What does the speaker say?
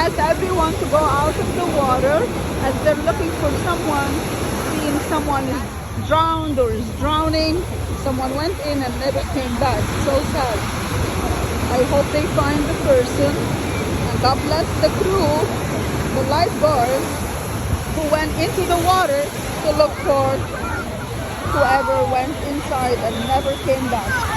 asked everyone to go out of the water as they're looking for someone, seeing someone is drowned or is drowning. Someone went in and never came back. So sad. I hope they find the person. And God bless the crew, the lifeguards, who went into the water to look for whoever went inside and never came back.